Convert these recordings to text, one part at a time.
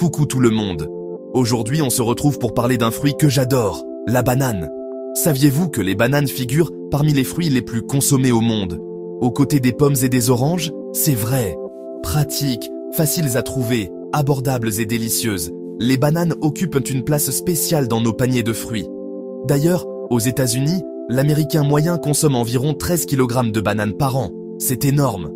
Coucou tout le monde. Aujourd'hui on se retrouve pour parler d'un fruit que j'adore, la banane. Saviez-vous que les bananes figurent parmi les fruits les plus consommés au monde? Aux côtés des pommes et des oranges? C'est vrai. Pratiques, faciles à trouver, abordables et délicieuses, les bananes occupent une place spéciale dans nos paniers de fruits. D'ailleurs, aux États-Unis, l'Américain moyen consomme environ 13 kg de bananes par an. C'est énorme.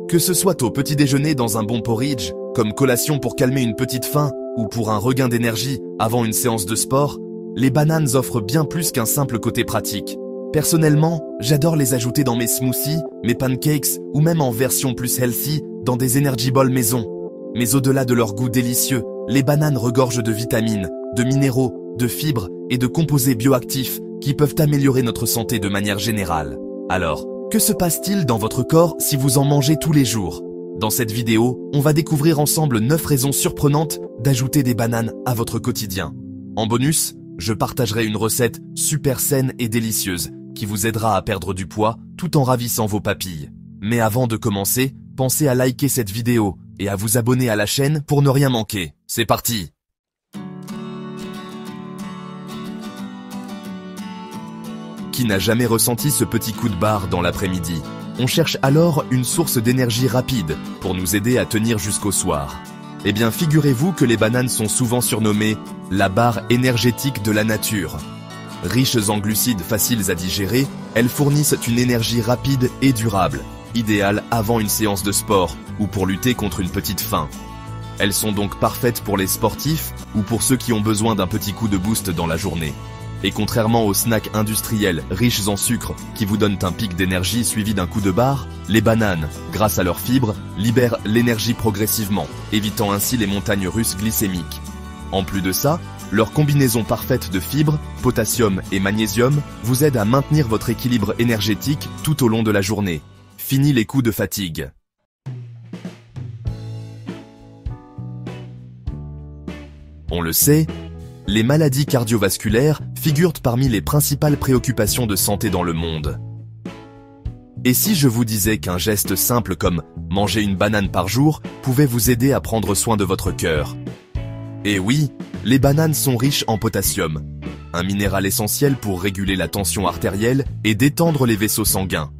Que ce soit au petit déjeuner dans un bon porridge, comme collation pour calmer une petite faim, ou pour un regain d'énergie avant une séance de sport, les bananes offrent bien plus qu'un simple côté pratique. Personnellement, j'adore les ajouter dans mes smoothies, mes pancakes, ou même en version plus healthy, dans des energy balls maison. Mais au-delà de leur goût délicieux, les bananes regorgent de vitamines, de minéraux, de fibres et de composés bioactifs qui peuvent améliorer notre santé de manière générale. Alors, que se passe-t-il dans votre corps si vous en mangez tous les jours? Dans cette vidéo, on va découvrir ensemble 9 raisons surprenantes d'ajouter des bananes à votre quotidien. En bonus, je partagerai une recette super saine et délicieuse qui vous aidera à perdre du poids tout en ravissant vos papilles. Mais avant de commencer, pensez à liker cette vidéo et à vous abonner à la chaîne pour ne rien manquer. C'est parti! Qui n'a jamais ressenti ce petit coup de barre dans l'après-midi? On cherche alors une source d'énergie rapide pour nous aider à tenir jusqu'au soir. Eh bien, figurez-vous que les bananes sont souvent surnommées la barre énergétique de la nature. Riches en glucides faciles à digérer, elles fournissent une énergie rapide et durable, idéale avant une séance de sport ou pour lutter contre une petite faim. Elles sont donc parfaites pour les sportifs ou pour ceux qui ont besoin d'un petit coup de boost dans la journée. Et contrairement aux snacks industriels riches en sucre qui vous donnent un pic d'énergie suivi d'un coup de barre, les bananes, grâce à leurs fibres, libèrent l'énergie progressivement, évitant ainsi les montagnes russes glycémiques. En plus de ça, leur combinaison parfaite de fibres, potassium et magnésium vous aide à maintenir votre équilibre énergétique tout au long de la journée. Fini les coups de fatigue. On le sait, les maladies cardiovasculaires figurent parmi les principales préoccupations de santé dans le monde. Et si je vous disais qu'un geste simple comme manger une banane par jour pouvait vous aider à prendre soin de votre cœur? Et oui, les bananes sont riches en potassium, un minéral essentiel pour réguler la tension artérielle et détendre les vaisseaux sanguins.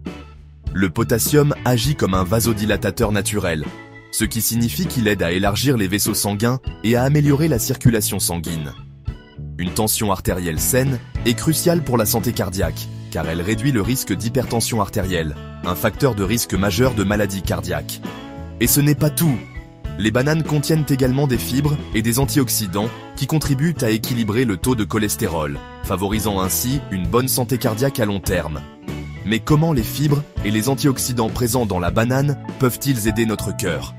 Le potassium agit comme un vasodilatateur naturel, ce qui signifie qu'il aide à élargir les vaisseaux sanguins et à améliorer la circulation sanguine. Une tension artérielle saine est cruciale pour la santé cardiaque, car elle réduit le risque d'hypertension artérielle, un facteur de risque majeur de maladie cardiaque. Et ce n'est pas tout. Les bananes contiennent également des fibres et des antioxydants qui contribuent à équilibrer le taux de cholestérol, favorisant ainsi une bonne santé cardiaque à long terme. Mais comment les fibres et les antioxydants présents dans la banane peuvent-ils aider notre cœur?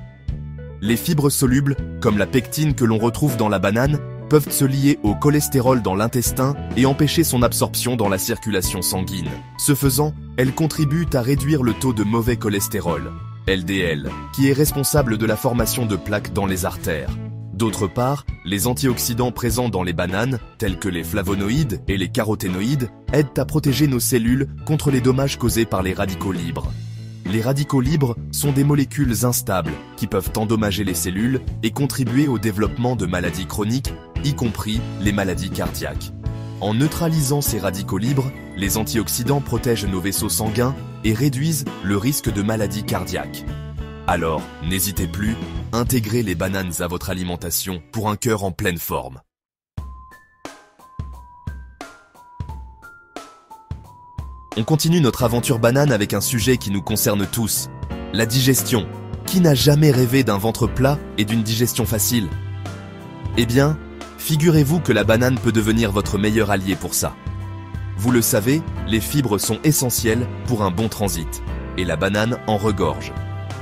Les fibres solubles, comme la pectine que l'on retrouve dans la banane, peuvent se lier au cholestérol dans l'intestin et empêcher son absorption dans la circulation sanguine. Ce faisant, elles contribuent à réduire le taux de mauvais cholestérol, LDL, qui est responsable de la formation de plaques dans les artères. D'autre part, les antioxydants présents dans les bananes, tels que les flavonoïdes et les caroténoïdes, aident à protéger nos cellules contre les dommages causés par les radicaux libres. Les radicaux libres sont des molécules instables qui peuvent endommager les cellules et contribuer au développement de maladies chroniques, y compris les maladies cardiaques. En neutralisant ces radicaux libres, les antioxydants protègent nos vaisseaux sanguins et réduisent le risque de maladies cardiaques. Alors, n'hésitez plus, intégrez les bananes à votre alimentation pour un cœur en pleine forme. On continue notre aventure banane avec un sujet qui nous concerne tous, la digestion. Qui n'a jamais rêvé d'un ventre plat et d'une digestion facile? Eh bien, figurez-vous que la banane peut devenir votre meilleur allié pour ça. Vous le savez, les fibres sont essentielles pour un bon transit, et la banane en regorge.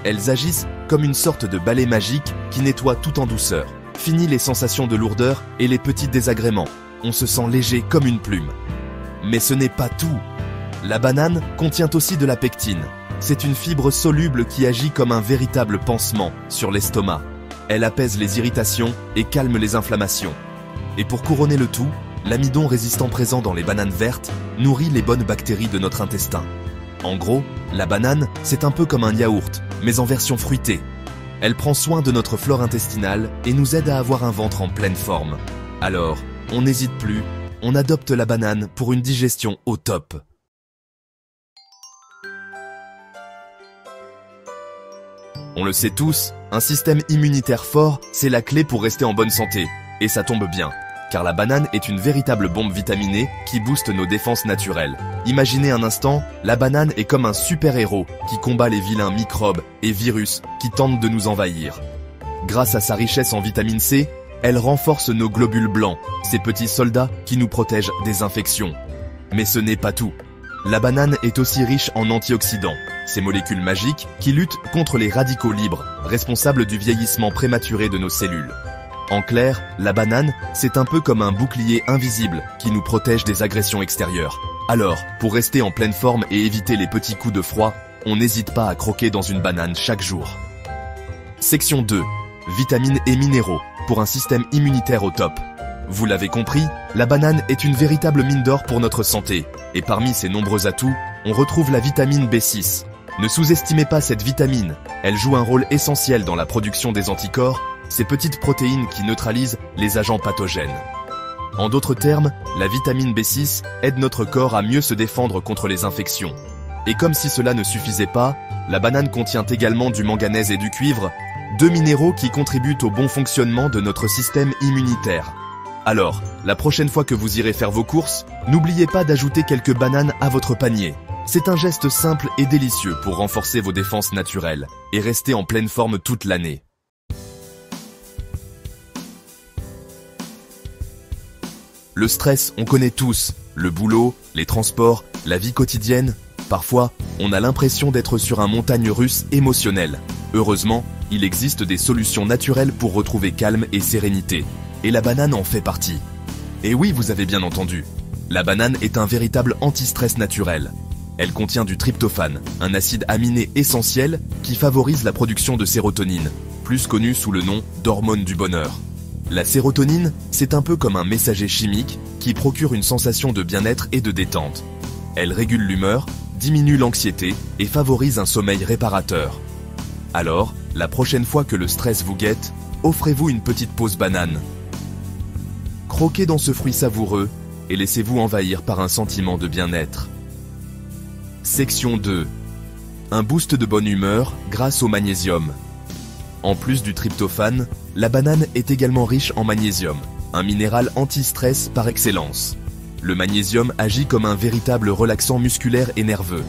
Elles agissent comme une sorte de balai magique qui nettoie tout en douceur. Fini les sensations de lourdeur et les petits désagréments. On se sent léger comme une plume. Mais ce n'est pas tout. La banane contient aussi de la pectine. C'est une fibre soluble qui agit comme un véritable pansement sur l'estomac. Elle apaise les irritations et calme les inflammations. Et pour couronner le tout, l'amidon résistant présent dans les bananes vertes nourrit les bonnes bactéries de notre intestin. En gros, la banane, c'est un peu comme un yaourt, mais en version fruitée. Elle prend soin de notre flore intestinale et nous aide à avoir un ventre en pleine forme. Alors, on n'hésite plus, on adopte la banane pour une digestion au top. On le sait tous, un système immunitaire fort, c'est la clé pour rester en bonne santé. Et ça tombe bien, car la banane est une véritable bombe vitaminée qui booste nos défenses naturelles. Imaginez un instant, la banane est comme un super-héros qui combat les vilains microbes et virus qui tentent de nous envahir. Grâce à sa richesse en vitamine C, elle renforce nos globules blancs, ces petits soldats qui nous protègent des infections. Mais ce n'est pas tout. La banane est aussi riche en antioxydants, ces molécules magiques qui luttent contre les radicaux libres, responsables du vieillissement prématuré de nos cellules. En clair, la banane, c'est un peu comme un bouclier invisible qui nous protège des agressions extérieures. Alors, pour rester en pleine forme et éviter les petits coups de froid, on n'hésite pas à croquer dans une banane chaque jour. Section 2. Vitamines et minéraux, pour un système immunitaire au top. Vous l'avez compris, la banane est une véritable mine d'or pour notre santé, et parmi ses nombreux atouts, on retrouve la vitamine B6. Ne sous-estimez pas cette vitamine, elle joue un rôle essentiel dans la production des anticorps, ces petites protéines qui neutralisent les agents pathogènes. En d'autres termes, la vitamine B6 aide notre corps à mieux se défendre contre les infections. Et comme si cela ne suffisait pas, la banane contient également du manganèse et du cuivre, deux minéraux qui contribuent au bon fonctionnement de notre système immunitaire. Alors, la prochaine fois que vous irez faire vos courses, n'oubliez pas d'ajouter quelques bananes à votre panier. C'est un geste simple et délicieux pour renforcer vos défenses naturelles et rester en pleine forme toute l'année. Le stress, on connaît tous. Le boulot, les transports, la vie quotidienne. Parfois, on a l'impression d'être sur un montagne russe émotionnel. Heureusement, il existe des solutions naturelles pour retrouver calme et sérénité. Et la banane en fait partie. Et oui, vous avez bien entendu. La banane est un véritable anti-stress naturel. Elle contient du tryptophane, un acide aminé essentiel qui favorise la production de sérotonine, plus connue sous le nom d'hormone du bonheur. La sérotonine, c'est un peu comme un messager chimique qui procure une sensation de bien-être et de détente. Elle régule l'humeur, diminue l'anxiété et favorise un sommeil réparateur. Alors, la prochaine fois que le stress vous guette, offrez-vous une petite pause banane. Croquez dans ce fruit savoureux et laissez-vous envahir par un sentiment de bien-être. Section 2. Un boost de bonne humeur grâce au magnésium. En plus du tryptophane, la banane est également riche en magnésium, un minéral anti-stress par excellence. Le magnésium agit comme un véritable relaxant musculaire et nerveux.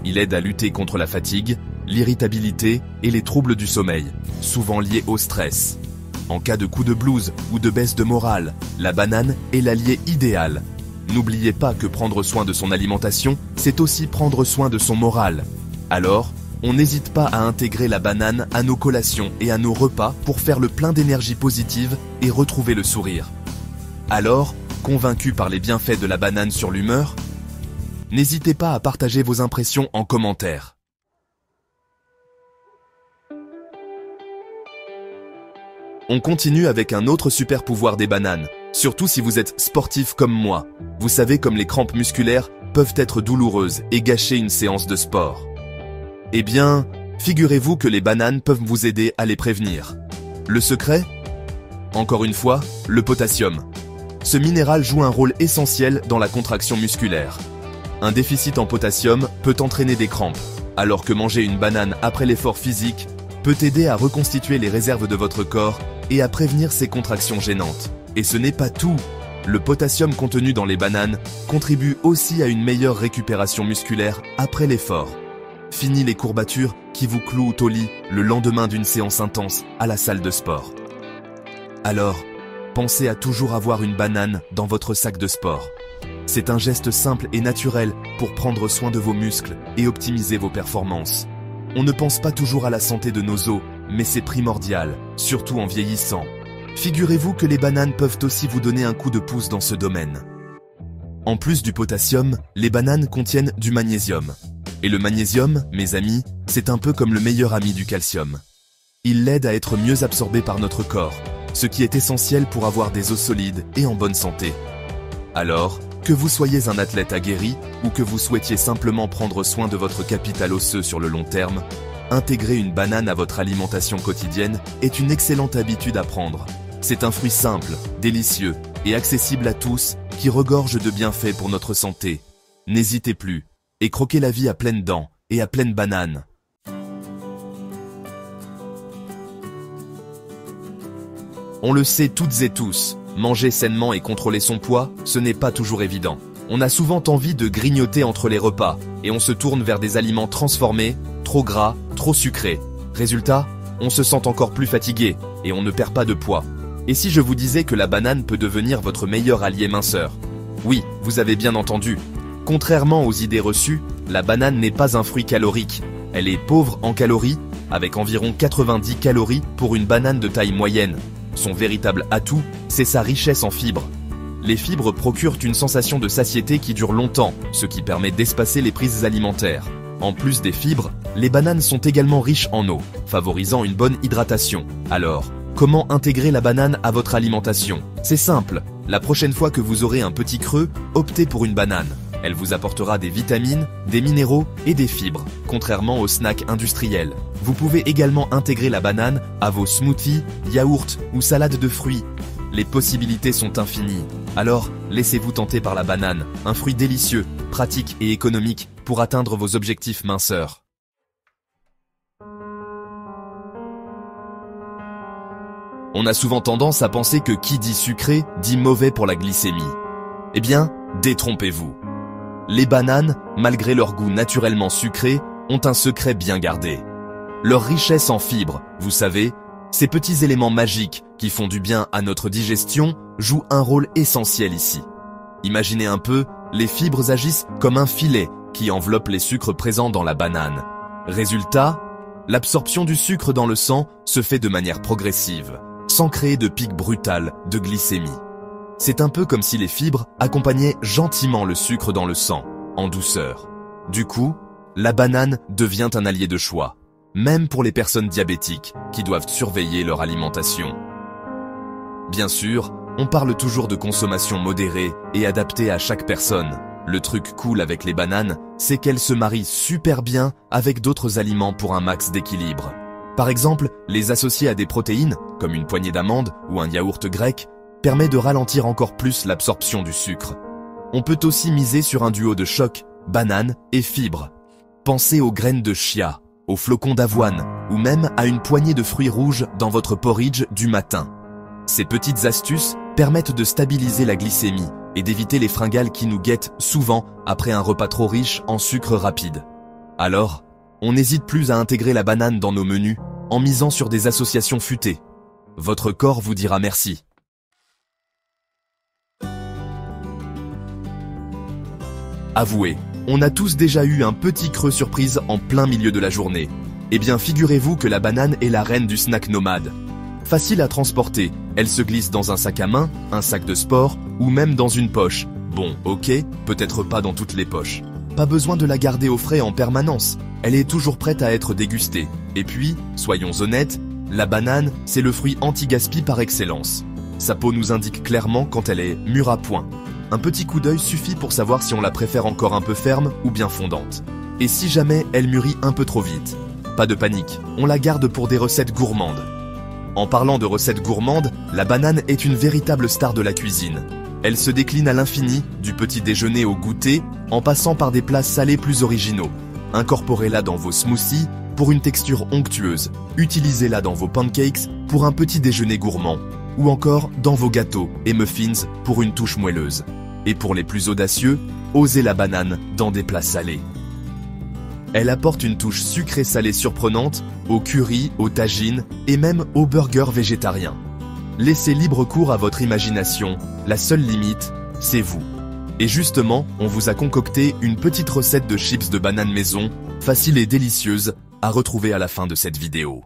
Il aide à lutter contre la fatigue, l'irritabilité et les troubles du sommeil, souvent liés au stress. En cas de coup de blues ou de baisse de morale, la banane est l'allié idéal. N'oubliez pas que prendre soin de son alimentation, c'est aussi prendre soin de son moral. Alors, on n'hésite pas à intégrer la banane à nos collations et à nos repas pour faire le plein d'énergie positive et retrouver le sourire. Alors, convaincu par les bienfaits de la banane sur l'humeur? N'hésitez pas à partager vos impressions en commentaire. On continue avec un autre super pouvoir des bananes, surtout si vous êtes sportif comme moi. Vous savez comme les crampes musculaires peuvent être douloureuses et gâcher une séance de sport. Eh bien, figurez-vous que les bananes peuvent vous aider à les prévenir. Le secret? Encore une fois, le potassium. Ce minéral joue un rôle essentiel dans la contraction musculaire. Un déficit en potassium peut entraîner des crampes, alors que manger une banane après l'effort physique peut aider à reconstituer les réserves de votre corps et à prévenir ces contractions gênantes. Et ce n'est pas tout. Le potassium contenu dans les bananes contribue aussi à une meilleure récupération musculaire après l'effort. Fini les courbatures qui vous clouent au lit le lendemain d'une séance intense à la salle de sport. Alors, pensez à toujours avoir une banane dans votre sac de sport. C'est un geste simple et naturel pour prendre soin de vos muscles et optimiser vos performances. On ne pense pas toujours à la santé de nos os, mais c'est primordial, surtout en vieillissant. Figurez-vous que les bananes peuvent aussi vous donner un coup de pouce dans ce domaine. En plus du potassium, les bananes contiennent du magnésium. Et le magnésium, mes amis, c'est un peu comme le meilleur ami du calcium. Il l'aide à être mieux absorbé par notre corps, ce qui est essentiel pour avoir des os solides et en bonne santé. Alors, que vous soyez un athlète aguerri ou que vous souhaitiez simplement prendre soin de votre capital osseux sur le long terme, intégrer une banane à votre alimentation quotidienne est une excellente habitude à prendre. C'est un fruit simple, délicieux et accessible à tous qui regorge de bienfaits pour notre santé. N'hésitez plus et croquez la vie à pleines dents et à pleines bananes. On le sait toutes et tous, manger sainement et contrôler son poids, ce n'est pas toujours évident. On a souvent envie de grignoter entre les repas, et on se tourne vers des aliments transformés, trop gras, trop sucrés. Résultat, on se sent encore plus fatigué, et on ne perd pas de poids. Et si je vous disais que la banane peut devenir votre meilleur allié minceur? Oui, vous avez bien entendu. Contrairement aux idées reçues, la banane n'est pas un fruit calorique. Elle est pauvre en calories, avec environ 90 calories pour une banane de taille moyenne. Son véritable atout, c'est sa richesse en fibres. Les fibres procurent une sensation de satiété qui dure longtemps, ce qui permet d'espacer les prises alimentaires. En plus des fibres, les bananes sont également riches en eau, favorisant une bonne hydratation. Alors, comment intégrer la banane à votre alimentation? C'est simple, la prochaine fois que vous aurez un petit creux, optez pour une banane. Elle vous apportera des vitamines, des minéraux et des fibres, contrairement aux snacks industriels. Vous pouvez également intégrer la banane à vos smoothies, yaourts ou salades de fruits. Les possibilités sont infinies. Alors, laissez-vous tenter par la banane, un fruit délicieux, pratique et économique pour atteindre vos objectifs minceurs. On a souvent tendance à penser que qui dit sucré dit mauvais pour la glycémie. Eh bien, détrompez-vous. Les bananes, malgré leur goût naturellement sucré, ont un secret bien gardé. Leur richesse en fibres, vous savez, ces petits éléments magiques qui font du bien à notre digestion, jouent un rôle essentiel ici. Imaginez un peu, les fibres agissent comme un filet qui enveloppe les sucres présents dans la banane. Résultat, l'absorption du sucre dans le sang se fait de manière progressive, sans créer de pic brutal de glycémie. C'est un peu comme si les fibres accompagnaient gentiment le sucre dans le sang, en douceur. Du coup, la banane devient un allié de choix, même pour les personnes diabétiques qui doivent surveiller leur alimentation. Bien sûr, on parle toujours de consommation modérée et adaptée à chaque personne. Le truc cool avec les bananes, c'est qu'elles se marient super bien avec d'autres aliments pour un max d'équilibre. Par exemple, les associer à des protéines, comme une poignée d'amandes ou un yaourt grec, permet de ralentir encore plus l'absorption du sucre. On peut aussi miser sur un duo de choc, banane et fibres. Pensez aux graines de chia, aux flocons d'avoine ou même à une poignée de fruits rouges dans votre porridge du matin. Ces petites astuces permettent de stabiliser la glycémie et d'éviter les fringales qui nous guettent souvent après un repas trop riche en sucre rapide. Alors, on n'hésite plus à intégrer la banane dans nos menus en misant sur des associations futées. Votre corps vous dira merci. Avouez, on a tous déjà eu un petit creux surprise en plein milieu de la journée. Eh bien, figurez-vous que la banane est la reine du snack nomade. Facile à transporter, elle se glisse dans un sac à main, un sac de sport ou même dans une poche. Bon, ok, peut-être pas dans toutes les poches. Pas besoin de la garder au frais en permanence, elle est toujours prête à être dégustée. Et puis, soyons honnêtes, la banane, c'est le fruit anti-gaspi par excellence. Sa peau nous indique clairement quand elle est mûre à point. Un petit coup d'œil suffit pour savoir si on la préfère encore un peu ferme ou bien fondante. Et si jamais elle mûrit un peu trop vite, pas de panique, on la garde pour des recettes gourmandes. En parlant de recettes gourmandes, la banane est une véritable star de la cuisine. Elle se décline à l'infini, du petit déjeuner au goûter, en passant par des plats salés plus originaux. Incorporez-la dans vos smoothies pour une texture onctueuse. Utilisez-la dans vos pancakes pour un petit déjeuner gourmand. Ou encore dans vos gâteaux et muffins pour une touche moelleuse. Et pour les plus audacieux, osez la banane dans des plats salés. Elle apporte une touche sucrée-salée surprenante au curry, au tagine et même au burger végétarien. Laissez libre cours à votre imagination, la seule limite, c'est vous. Et justement, on vous a concocté une petite recette de chips de banane maison, facile et délicieuse, à retrouver à la fin de cette vidéo.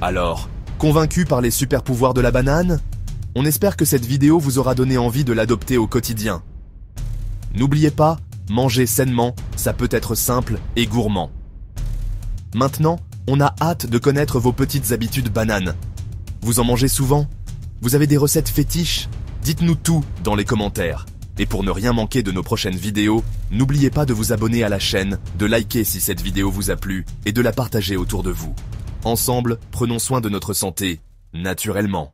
Alors, convaincu par les super pouvoirs de la banane? On espère que cette vidéo vous aura donné envie de l'adopter au quotidien. N'oubliez pas, manger sainement, ça peut être simple et gourmand. Maintenant, on a hâte de connaître vos petites habitudes bananes. Vous en mangez souvent? Vous avez des recettes fétiches? Dites-nous tout dans les commentaires. Et pour ne rien manquer de nos prochaines vidéos, n'oubliez pas de vous abonner à la chaîne, de liker si cette vidéo vous a plu et de la partager autour de vous. Ensemble, prenons soin de notre santé, naturellement.